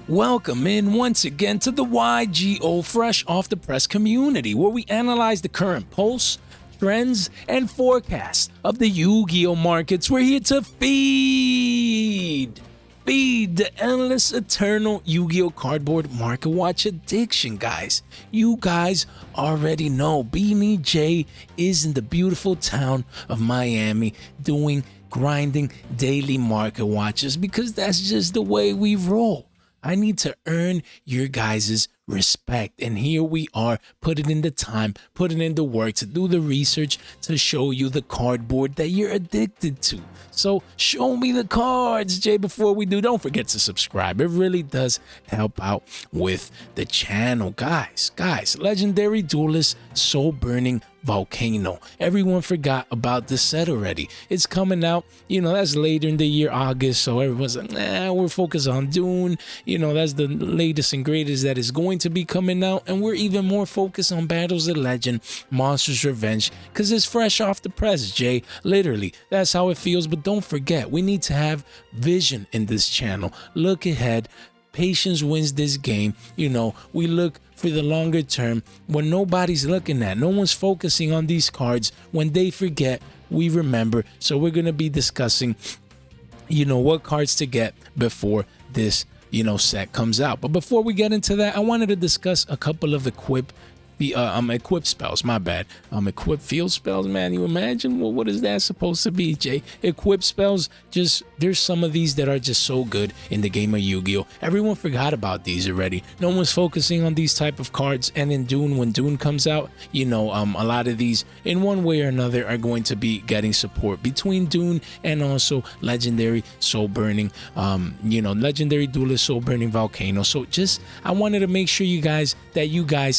Welcome in once again to the Yugioh Fresh Off the Press community, where we analyze the current pulse, trends, and forecasts of the Yu-Gi-Oh markets. We're here to feed the endless, eternal Yu-Gi-Oh cardboard market watch addiction, guys. You guys already know Beanie J is in the beautiful town of Miami grinding daily market watches because that's just the way we roll. I need to earn your guys' respect. And here we are, putting in the time, putting in the work to do the research to show you the cardboard that you're addicted to. So show me the cards, Jay, before we do. Don't forget to subscribe. It really does help out with the channel. Guys, Legendary Duelist Soul Burning Volcano. Everyone forgot about this set already. It's coming out, that's later in the year, August, so everyone's like, we're focused on Dune. That's the latest and greatest that is going to be coming out, and we're even more focused on Battles of Legend, Monsters Revenge, because it's fresh off the press, Jay. Literally, that's how it feels. But don't forget, we need to have vision in this channel. Look ahead. Patience wins this game. We look for the longer term when nobody's looking at. No one's focusing on these cards. When they forget, we remember. So we're going to be discussing, what cards to get before this, set comes out. But before we get into that, I wanted to discuss a couple of equip spells, my bad. Equip field spells, man. You imagine? Well, what is that supposed to be, Jay? Equip spells, there's some of these that are just so good in the game of Yu-Gi-Oh! Everyone forgot about these already. No one's focusing on these type of cards. And in Dune, when Dune comes out, a lot of these, in one way or another, are going to be getting support between Dune and also Legendary Soul Burning, Legendary Duelist Soul Burning Volcano. So I wanted to make sure you guys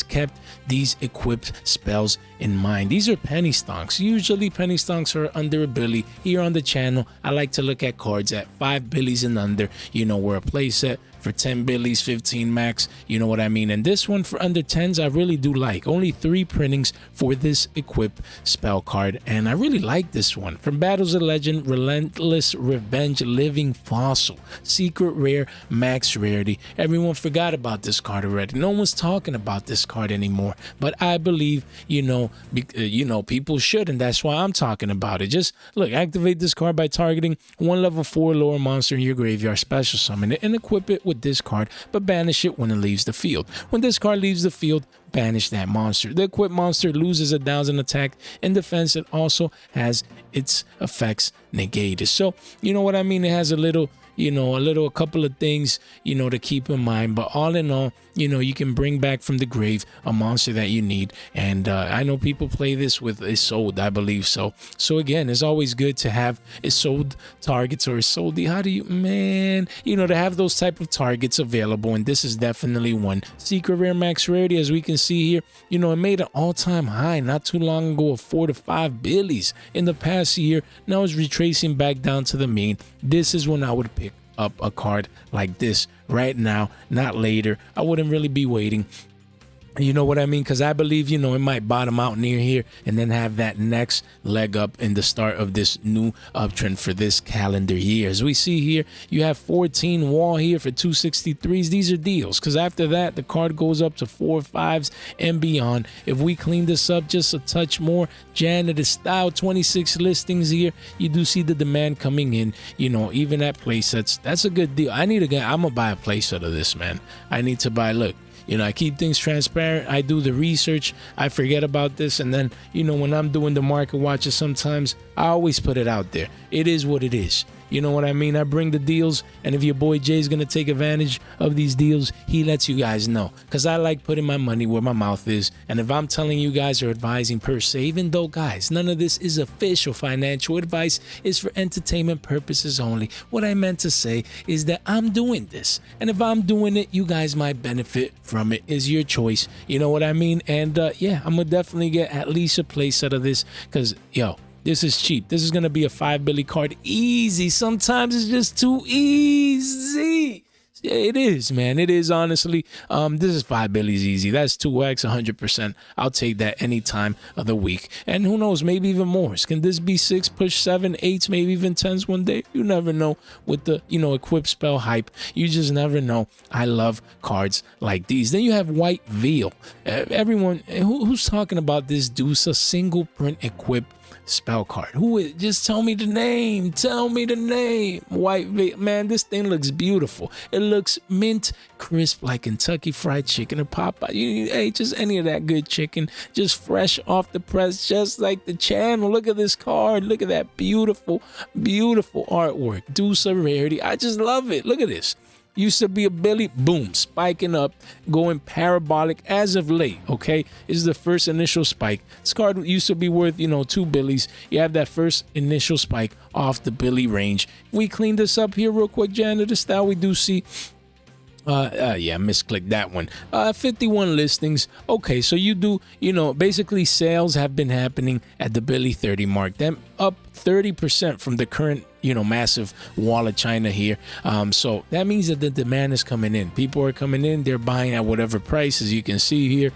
kept these equipped spells in mind. These are penny stonks. Usually penny stonks are under a billy. Here on the channel, I like to look at cards at 5 billies and under. We're a playset for 10 billies, 15 max, you know what I mean? And this one for under 10s, I really do like. Only 3 printings for this equip spell card, and I really like this one. From Battles of Legend, Relentless Revenge, Living Fossil, Secret Rare, Max Rarity. Everyone forgot about this card already. No one's talking about this card anymore, but I believe, people should, and that's why I'm talking about it. Just look, activate this card by targeting one level 4 lower monster in your graveyard, special summon it, and equip it with this card, but banish it when it leaves the field. When this card leaves the field, banish that monster. The equipped monster loses 1,000 attack and defense. It also has its effects negated. So, you know what I mean? It has a couple of things, to keep in mind. But all in all, you can bring back from the grave a monster that you need. And I know people play this with Isolde, I believe so. So again, it's always good to have Isolde targets or Isolde. How do you, to have those type of targets available. And this is definitely one. Secret Rare Max Rarity, as we can see here, it made an all-time high not too long ago of 4 to 5 billies in the past year. Now it's retracing back down to the mean. This is when I would pick up a card like this right now, not later. I wouldn't really be waiting. You know what I mean? Because I believe, it might bottom out near here and then have that next leg up in the start of this new uptrend for this calendar year. As we see here, you have 14 wall here for 263s. These are deals, because after that, the card goes up to 4 5s and beyond. If we clean this up just a touch more, janitor style, 26 listings here, you do see the demand coming in, even at playsets. That's a good deal. I'm going to buy a playset of this, man. I need to buy, look. I keep things transparent. I do the research. I forget about this. And then, when I'm doing the market watches, sometimes I always put it out there. It is what it is. You know what I mean? I bring the deals, and if your boy Jay's going to take advantage of these deals, he lets you guys know. Because I like putting my money where my mouth is. And if I'm telling you guys or advising per se, even though, guys, none of this is official financial advice, is for entertainment purposes only. What I meant to say is that I'm doing this. And if I'm doing it, you guys might benefit from it. Is your choice. You know what I mean? And yeah, I'm going to definitely get at least a playset of this. Because, this is cheap. This is going to be a 5 billy card. Easy. Sometimes it's just too easy. It is, man. It is, honestly. This is 5 billies easy. That's 2x, 100%. I'll take that any time of the week. And who knows, maybe even more. Can this be 6, push 7, 8s, maybe even 10s one day? You never know with the, equip spell hype. You just never know. I love cards like these. Then you have White Veal. Everyone, who's talking about this Deuce, a single print equip spell card? Who is? Just tell me the name. Tell me the name. White Veal. Man, this thing looks beautiful. It looks mint crisp like Kentucky Fried Chicken or Popeye. Hey, just any of that good chicken, just fresh off the press, just like the channel. Look at this card. Look at that beautiful, beautiful artwork. Deuce of rarity. I just love it. Look at this. Used to be a Billy, boom, spiking up, going parabolic as of late, okay? This is the first initial spike. This card used to be worth, 2 Billies. You have that first initial spike off the Billy range. We clean this up here real quick, janitor style. We do see yeah, misclicked that one. 51 listings. Okay, so you do, basically sales have been happening at the Billy 30 mark. Them up 30% from the current, massive wall of China here. So that means that the demand is coming in. People are coming in, they're buying at whatever price, as you can see here,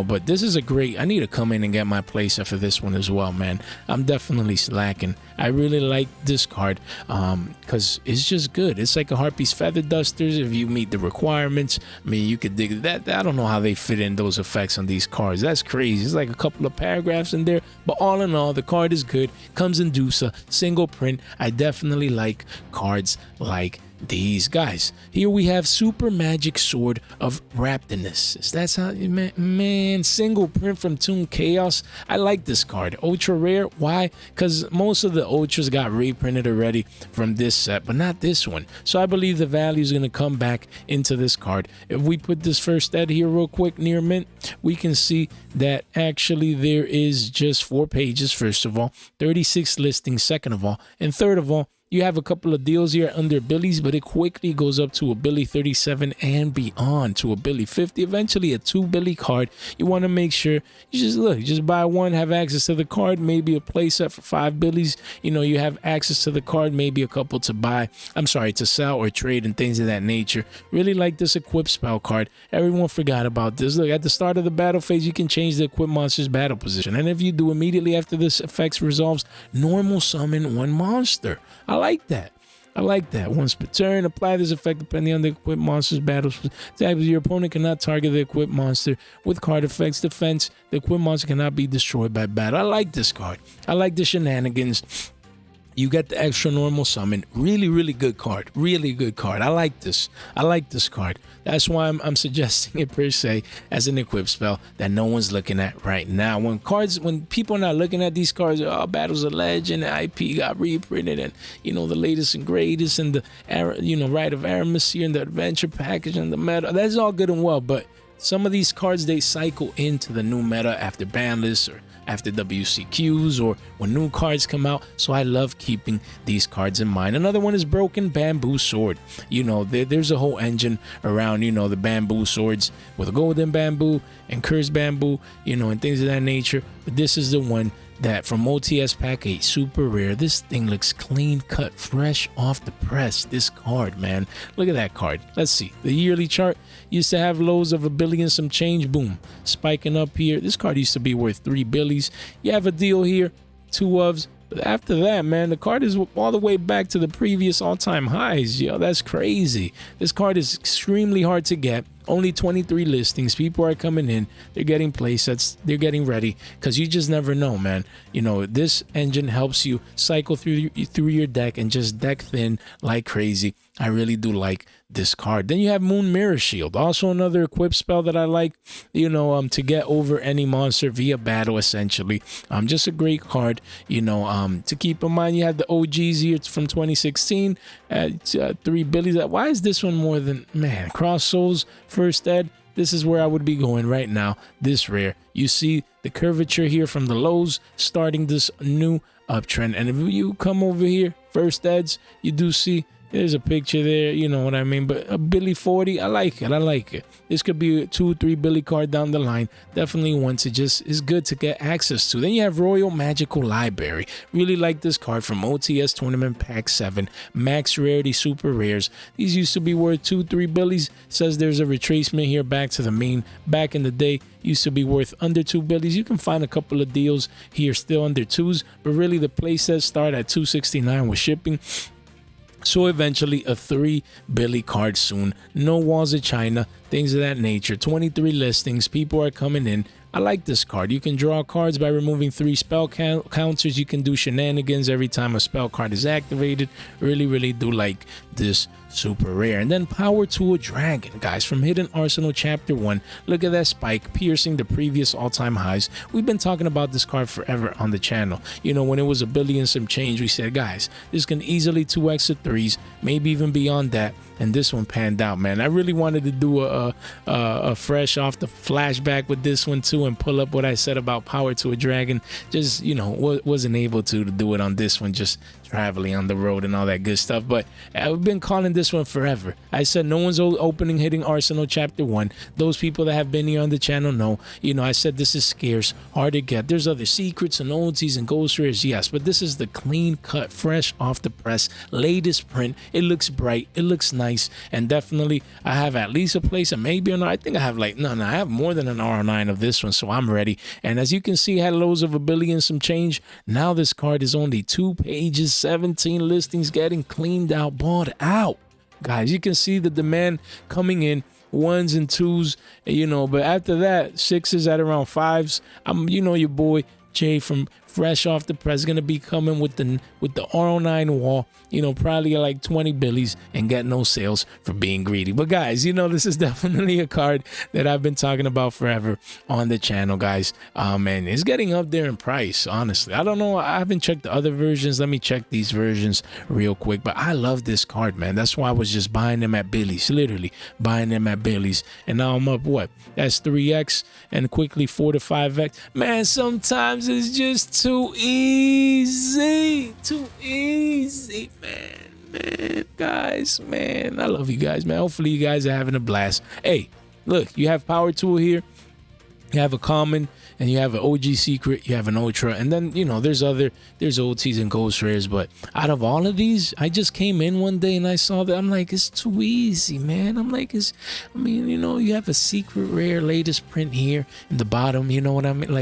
but this is a great, I need to come in and get my place for this one as well, man. I'm definitely slacking. I really like this card because it's just good. It's like a Harpy's Feather Dusters if you meet the requirements. I mean, you could dig that. I don't know how they fit in those effects on these cards. That's crazy. It's like a couple of paragraphs in there, but all in all, the card is good. Comes in Dusa, single print. I definitely like cards like these guys. Here we have Super Magic Sword of Raptinus. That's how, man, single print from Toon Chaos. I like this card. Ultra rare. Why? Because most of the ultras got reprinted already from this set, but not this one. So I believe the value is going to come back into this card. If we put this first ad here real quick near mint, we can see that actually there is just 4 pages, first of all, 36 listings, second of all, and third of all, you have a couple of deals here under Billies, but it quickly goes up to a Billy 37 and beyond to a Billy 50, eventually a 2 Billy card. You want to make sure you just buy one, have access to the card, maybe a play set for 5 Billies. You have access to the card, maybe a couple to buy, to sell or trade and things of that nature. Really like this equip spell card. Everyone forgot about this. Look, at the start of the battle phase, you can change the equip monster's battle position. And if you do, immediately after this effect resolves, normal summon 1 monster. I like that. I like that. Once per turn, apply this effect depending on the equipped monster's battle type. Your opponent cannot target the equipped monster with card effects. Defense, the equipped monster cannot be destroyed by battle. I like this card. I like the shenanigans. You get the extra normal summon. Really, really good card. Really good card. I like this. I like this card. That's why I'm suggesting it per se as an equip spell that no one's looking at right now. When people are not looking at these cards, Battles of Legend, IP got reprinted, and the latest and greatest, and the Rite of Aramis here, and the adventure package, and the meta. That's all good and well, but some of these cards, they cycle into the new meta after Banlist or after WCQs or when new cards come out. So I love keeping these cards in mind. Another one is Broken Bamboo Sword. There's a whole engine around, the bamboo swords with golden bamboo and cursed bamboo, and things of that nature. But this is the one that from OTS Pack 8, super rare. This thing looks clean cut, fresh off the press. This card, man. Look at that card. Let's see. The yearly chart used to have lows of $1 billion, some change. Boom. Spiking up here. This card used to be worth 3 Billies. You have a deal here. 2 ofs. But after that, man, the card is all the way back to the previous all-time highs. Yo, that's crazy. This card is extremely hard to get. Only 23 listings. People are coming in. They're getting playsets. They're getting ready because you just never know, man. This engine helps you cycle through your deck and just deck thin like crazy. I really do like this card. Then you have Moon Mirror Shield, also another equip spell that I like, to get over any monster via battle, essentially. Just a great card, to keep in mind. You have the OGs here. It's from 2016 at 3 Billies. Why is this one more than, man, Cross Souls first ed? This is where I would be going right now. This rare. You see the curvature here from the lows starting this new uptrend. And if you come over here, first eds, you do see There's a picture there, you know what I mean? But a Billy 40, I like it. I like it. This could be a 2 or 3 Billy card down the line. Definitely one to just, is good to get access to. Then you have Royal Magical Library. Really like this card from OTS Tournament Pack 7. Max Rarity Super Rares. These used to be worth 2, 3 Billies. Says there's a retracement here back to the main. Back in the day, used to be worth under 2 Billies. You can find a couple of deals here still under 2s, but really the playsets start at $269 with shipping. So eventually a 3 Billy card soon. No Walls of China, things of that nature. 23 listings. People are coming in. I like this card. You can draw cards by removing 3 spell counters. You can do shenanigans every time a spell card is activated. Really do like this super rare. And then Power to a Dragon, guys, from Hidden Arsenal Chapter 1. Look at that spike piercing the previous all-time highs. We've been talking about this card forever on the channel. You know, when it was $1 billion some change, we said, guys, this can easily 2x to 3s, maybe even beyond that. And this one panned out, man. I really wanted to do a fresh off the flashback with this one too, and pull up what I said about Power to a Dragon. Just, you know, wasn't able to do it on this one, just traveling on the road and all that good stuff. But I've been calling this one forever. I said no one's opening Hidden Arsenal Chapter 1. Those people that have been here on the channel know. You know, I said this is scarce, hard to get. There's other secrets and oldies and ghost rares, yes, but this is the clean cut, fresh off the press, latest print. It looks bright, it looks nice, and definitely I have at least a place, and maybe I think I have like no, I have more than an R9 of this one, so I'm ready. And as you can see, had lows of $1 billion some change. Now this card is only 2 pages, 17 listings, getting cleaned out, bought out. Guys, you can see the demand coming in, 1s and 2s, you know, but after that, 6s at around 5s. You know, your boy Jay from fresh off the press gonna be coming with the R09 wall, you know, probably like 20 Billies and get no sales for being greedy. But guys, you know, this is definitely a card that I've been talking about forever on the channel, guys. And it's getting up there in price, honestly. I don't know, I haven't checked the other versions. Let me check these versions real quick, but I love this card, man. That's why I was just buying them at Billy's, literally buying them at Billy's. And now I'm up, what, that's 3x and quickly 4 to 5x. Man, sometimes it's just too easy, man, guys, man. I love you guys, man. Hopefully you guys are having a blast. Hey, look, you have Power Tool here, you have a common, and you have an OG secret, you have an ultra, and then, you know, there's OTs and ghost rares. But out of all of these, I just came in one day and I saw that. I'm like, it's too easy, man. I'm like, you know, you have a secret rare latest print here in the bottom, you know what I mean?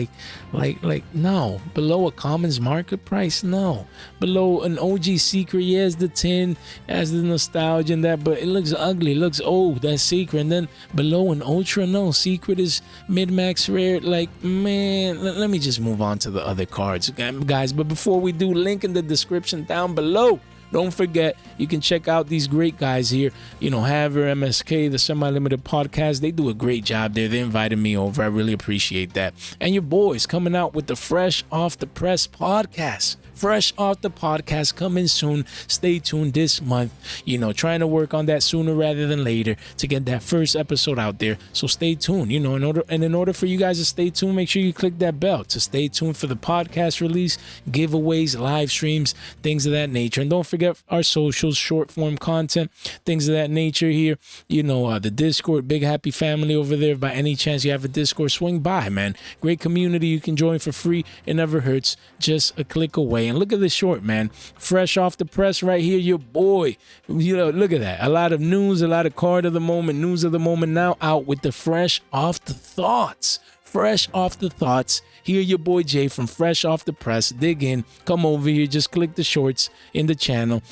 Like no, below a commons market price, no. Below an OG secret, yes, the 10 has the nostalgia and that, but it looks ugly, it looks old, that secret. And then below an ultra, no, secret is mid-max rare. Like, man, let me just move on to the other cards, guys. But before we do, link in the description down below. Don't forget, you can check out these great guys here. You know, Haver, MSK, the Semi-Limited Podcast. They do a great job there. They invited me over. I really appreciate that. And your boys coming out with the Fresh Off the Press podcast. Fresh Off the Podcast coming soon. Stay tuned this month. You know, trying to work on that sooner rather than later to get that first episode out there. So stay tuned. You know, in order for you guys to stay tuned, make sure you click that bell to stay tuned for the podcast release, giveaways, live streams, things of that nature. And don't forget our socials, short form content, things of that nature here. You know, the Discord, big happy family over there. By any chance you have a Discord, swing by, man. Great community you can join for free. It never hurts. Just a click away. And look at this short, man. Fresh off the press right here, your boy. You know, look at that. A lot of news, a lot of card of the moment, news of the moment now out with the Fresh Off the Thoughts. Fresh Off the Thoughts. Here your boy Jay from Fresh Off the Press. Dig in. Come over here. Just click the shorts in the channel.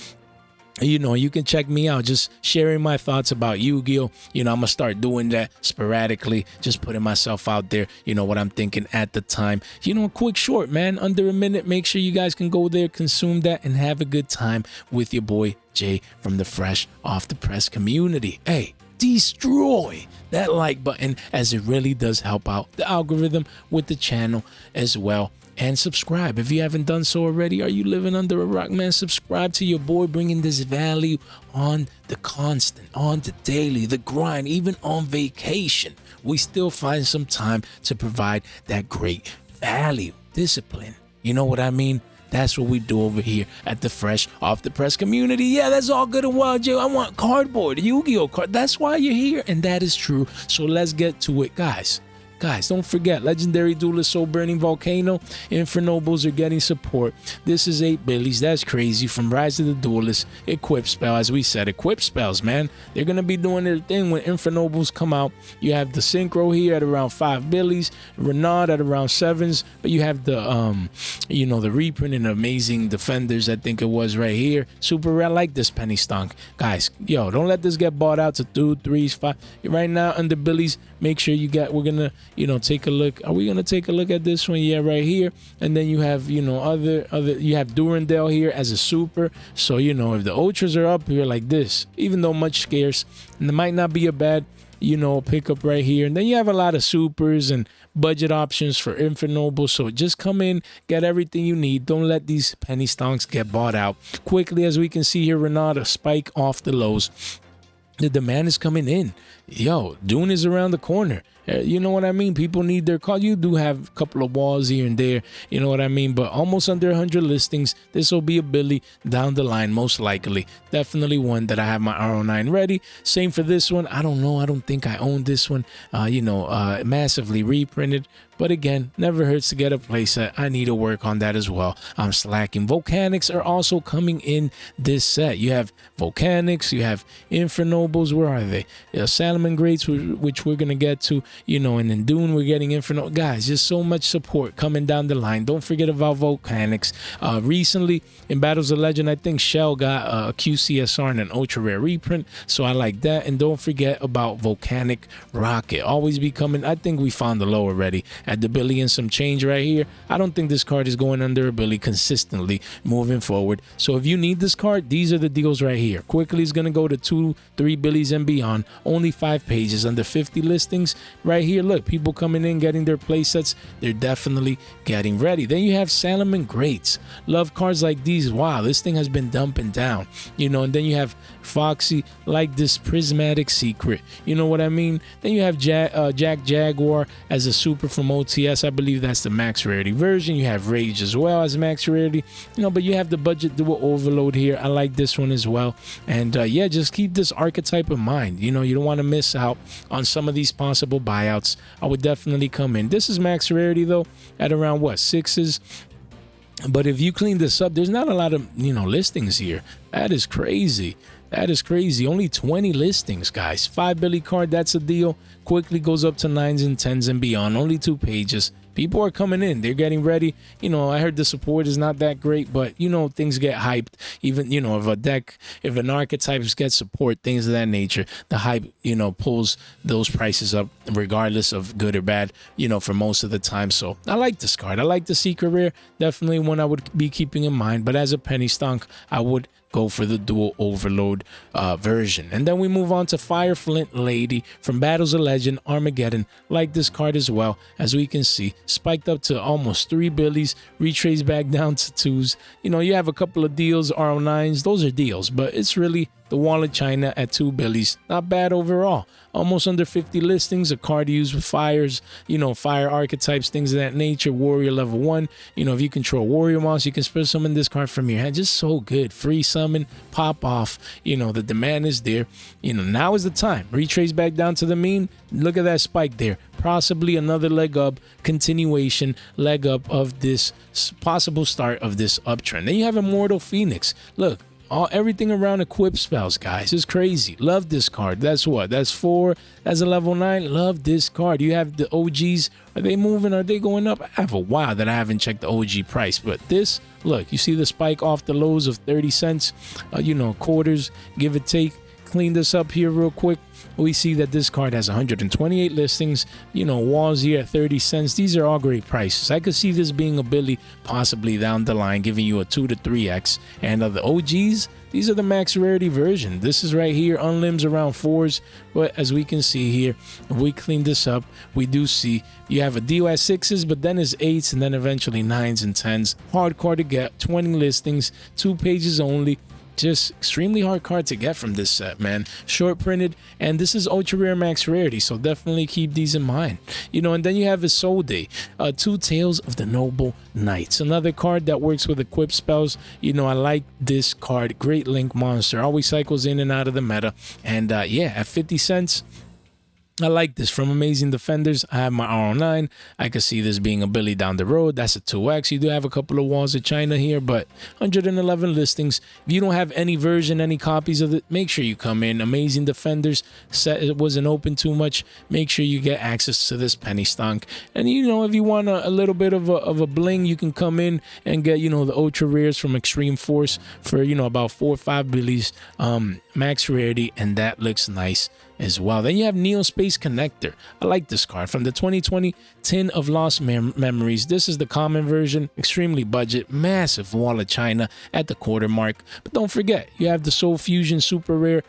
You know, you can check me out, just sharing my thoughts about Yu-Gi-Oh. You know, I'm going to start doing that sporadically, just putting myself out there, you know, what I'm thinking at the time. You know, a quick short, man, under a minute. Make sure you guys can go there, consume that, and have a good time with your boy Jay from the Fresh Off the Press community. Hey, destroy that like button, as it really does help out the algorithm with the channel as well. And subscribe if you haven't done so already. Are you living under a rock, man? Subscribe to your boy, bringing this value on the constant, on the daily, the grind, even on vacation. We still find some time to provide that great value, discipline. You know what I mean? That's what we do over here at the Fresh Off the Press community. Yeah, that's all good and well, Joe. I want cardboard, Yu-Gi-Oh card. That's why you're here, and that is true. So let's get to it, guys. Guys, don't forget, Legendary Duelist, Soul Burning Volcano, Infernobles are getting support. This is 8 Billies. That's crazy. From Rise of the Duelist, Equip Spell, as we said. Equip Spells, man. They're going to be doing their thing when Infernobles come out. You have the Synchro here at around 5 Billies, Renaud at around 7s, but you have the, you know, the reprint and Amazing Defenders, I think it was right here. Super rare. I like this penny stonk. Guys, yo, don't let this get bought out to 2, 3, 5. Right now, under Billies, make sure you get, we're going to, you know, take a look. Are we gonna take a look at this one? Yeah, right here. And then you have, you know, other you have Durandale here as a super. So, you know, if the ultras are up here like this, even though much scarce, and it might not be a bad, you know, pickup right here. And then you have a lot of supers and budget options for Infernoble. So just come in, get everything you need. Don't let these penny stonks get bought out quickly. As we can see here, Renaud, a spike off the lows. The demand is coming in. Yo, Dune is around the corner. You know what I mean? People need their call. You do have a couple of walls here and there. You know what I mean? But almost under 100 listings. This will be a Billy down the line, most likely. Definitely one that I have my RO9 ready. Same for this one. I don't know. I don't think I own this one. You know, massively reprinted. But again, never hurts to get a playset. I need to work on that as well. I'm slacking. Volcanics are also coming in this set. You have Volcanics, you have Infernobles. Where are they? Salmon Greats, which we're going to get to, you know, and in Dune, we're getting Inferno. Guys, just so much support coming down the line. Don't forget about Volcanics. Recently, in Battles of Legend, I think Shell got a QCSR and an ultra rare reprint. So I like that. And don't forget about Volcanic Rocket. Always be coming. I think we found the low already at the Billy and some change right here. I don't think this card is going under a Billy consistently moving forward. So if you need this card, these are the deals right here. Quickly is going to go to 2, 3 Billies and beyond. Only 5 pages under 50 listings right here. Look, people coming in, getting their play sets. They're definitely getting ready. Then you have Salmon Greats. Love cards like these. Wow, this thing has been dumping down. You know, and then you have Foxy, like this Prismatic Secret. You know what I mean? Then you have Jack Jaguar as a super from OTS. I believe that's the max rarity version. You have Rage as well as max rarity. You know, but you have the budget Duel Overload here. I like this one as well. And yeah, just keep this archetype in mind. You know, you don't want to miss out on some of these possible buyouts. I would definitely come in. This is max rarity though, at around what, 6s. But if you clean this up, there's not a lot of, you know, listings here. That is crazy. That is crazy. Only 20 listings, guys. 5 Billy card, that's a deal. Quickly goes up to 9s and 10s and beyond. Only 2 pages. People are coming in. They're getting ready. You know, I heard the support is not that great, but, you know, things get hyped. Even, you know, if a deck, if an Archetypes gets support, things of that nature, the hype, you know, pulls those prices up regardless of good or bad, you know, for most of the time. So I like this card. I like the Secret Rare. Definitely one I would be keeping in mind. But as a penny stonk, I would go for the Duel Overload version. And then we move on to Fire Flint Lady from Battles of Legend, Armageddon. Like this card as well, as we can see, spiked up to almost 3 Billies, retrace back down to 2s. You know, you have a couple of deals, RO9s, those are deals, but it's really the Wall of China at 2 Billies. Not bad overall. Almost under 50 listings, a card used with fires, you know, fire archetypes, things of that nature. Warrior level 1. You know, if you control Warrior Monster, you can spell summon this card from your hand. Just so good. Free summon, pop off. You know, the demand is there. You know, now is the time. Retrace back down to the mean. Look at that spike there. Possibly another leg up, continuation, leg up of this possible start of this uptrend. Then you have Immortal Phoenix. Look. Everything around equip spells, guys, is crazy. Love this card. That's what? That's 4. That's a level 9. Love this card. You have the OGs. Are they moving? Are they going up? I have a while that I haven't checked the OG price. But this, look, you see the spike off the lows of 30 cents, you know, quarters, give or take. Clean this up here real quick. We see that this card has 128 listings, you know, walls here at 30 cents. These are all great prices. I could see this being a Billy possibly down the line, giving you a 2 to 3x. And the OGs, these are the max rarity version. This is right here, unlims around 4s. But as we can see here, if we clean this up, we do see you have a deal at 6s, but then it's 8s and then eventually 9s and 10s. Hardcore to get, 20 listings, 2 pages only. just extremely hard card to get from this set, man. Short printed, and this is ultra rare max rarity, so definitely keep these in mind. And then you have Isolde, Two Tales of the Noble Knights, another card that works with equip spells. I like this card. Great link monster, always cycles in and out of the meta, and yeah, at 50 cents, I like this. From Amazing Defenders, I have my R09. I could see this being a Billy down the road. That's a 2x. You do have a couple of walls of China here, but 111 listings. If you don't have any version, any copies of it, make sure you come in. Amazing Defenders set, it wasn't open too much. Make sure you get access to this penny stonk. And if you want a little bit of a bling, you can come in and get the ultra rares from Extreme Force for about 4 or 5 Billies max rarity, and that looks nice as well. Then you have Neo Space Connector. I like this card from the 2020 Tin of Lost Memories. This is the common version, extremely budget, massive wall of China at the quarter mark. But don't forget, you have the Soul Fusion super rare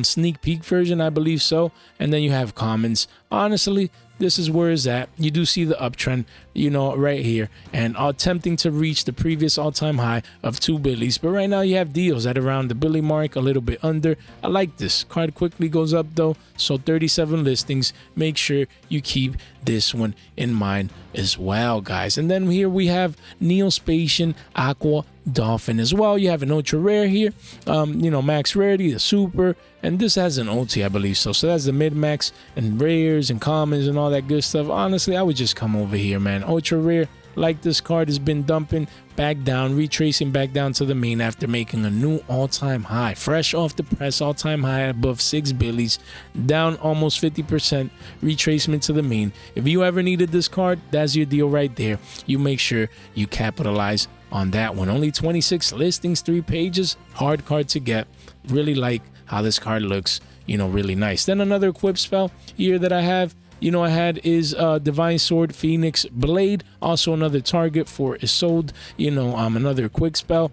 sneak peek version, I believe so, and then you have commons. Honestly, this is where it's at. You do see the uptrend, right here, and attempting to reach the previous all-time high of 2 Billies. But right now you have deals at around the Billy mark, a little bit under. I like this card. Quickly goes up though, so 37 listings. Make sure you keep this one in mind as well, guys. And then here we have Neospatian Aqua Dolphin as well. You have an ultra rare here, max rarity, the super, and this has an ulti, I believe so. So that's the mid max and rares and commons and all that good stuff. Honestly, I would just come over here, man. Ultra rare, like this card, has been dumping back down, retracing back down to the main after making a new all-time high, fresh off the press, all-time high above 6 Billies, down almost 50% retracement to the main. If you ever needed this card, that's your deal right there. You make sure you capitalize on that one. Only 26 listings, 3 pages, hard card to get. Really like how this card looks, really nice. Then another equip spell here that I have, I had is Divine Sword Phoenix Blade, also another target for Isolde, another quick spell,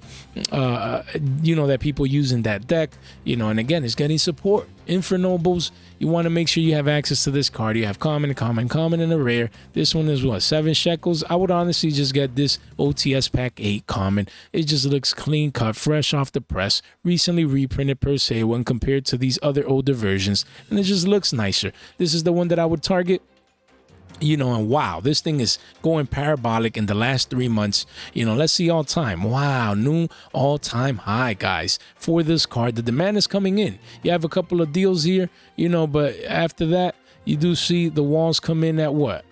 that people use in that deck, and again, it's getting support. Infernobles, you want to make sure you have access to this card. You have common, and a rare. This one is what, 7 shekels? I would honestly just get this OTS pack 8 common. It just looks clean cut, fresh off the press, recently reprinted per se when compared to these other older versions, and it just looks nicer. This is the one that I would target. And wow, this thing is going parabolic in the last 3 months. Let's see all time. Wow, new all-time high, guys, for this card. The demand is coming in. You have a couple of deals here, but after that, you do see the walls come in at what?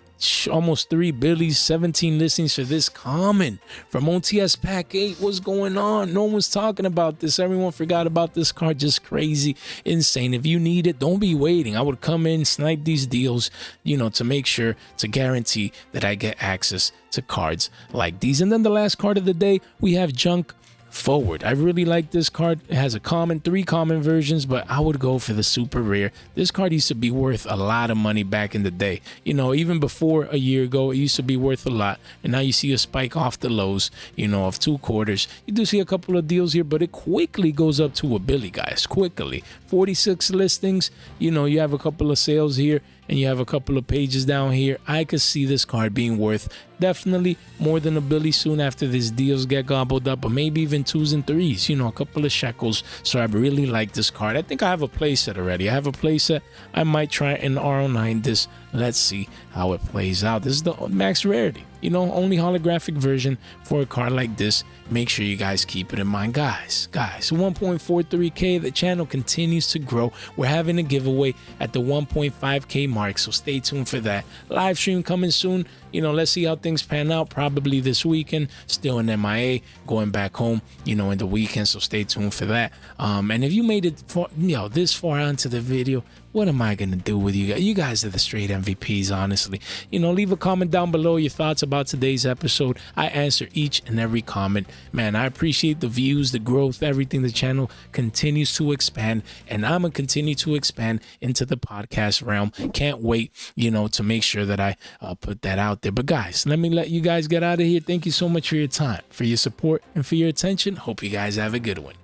Almost 3 Billies, 17 listings for this common from OTS pack 8. What's going on? No one's talking about this. Everyone forgot about this card. Just crazy, insane. If you need it, don't be waiting. I would come in, snipe these deals, to make sure to guarantee that I get access to cards like these. And then the last card of the day, we have Junk Forward. I really like this card. It has a common, 3 common versions, but I would go for the super rare. This card used to be worth a lot of money back in the day. Even before a year ago, it used to be worth a lot, and now you see a spike off the lows, of 2 quarters. You do see a couple of deals here, but it quickly goes up to a Billy, guys. Quickly. 46 listings. You have a couple of sales here, and you have a couple of pages down here. I could see this card being worth definitely more than a Billy soon after these deals get gobbled up, but maybe even 2s and 3s, a couple of shekels. So I really like this card. I think I have a playset already. I have a playset. I might try an R09 this. Let's see how it plays out. This is the max rarity, only holographic version for a card like this. Make sure you guys keep it in mind, guys. 1.43K. The channel continues to grow. We're having a giveaway at the 1.5K mark, so stay tuned for that. Live stream coming soon. Let's see how things pan out. Probably this weekend. Still in MIA, going back home, in the weekend, so stay tuned for that. And if you made it for, this far onto the video, what am I going to do with you guys? You guys are the straight MVPs, honestly. Leave a comment down below your thoughts about today's episode. I answer each and every comment. Man, I appreciate the views, the growth, everything. The channel continues to expand, and I'm going to continue to expand into the podcast realm. Can't wait, to make sure that I put that out there. But guys, let me let you guys get out of here. Thank you so much for your time, for your support, and for your attention. Hope you guys have a good one.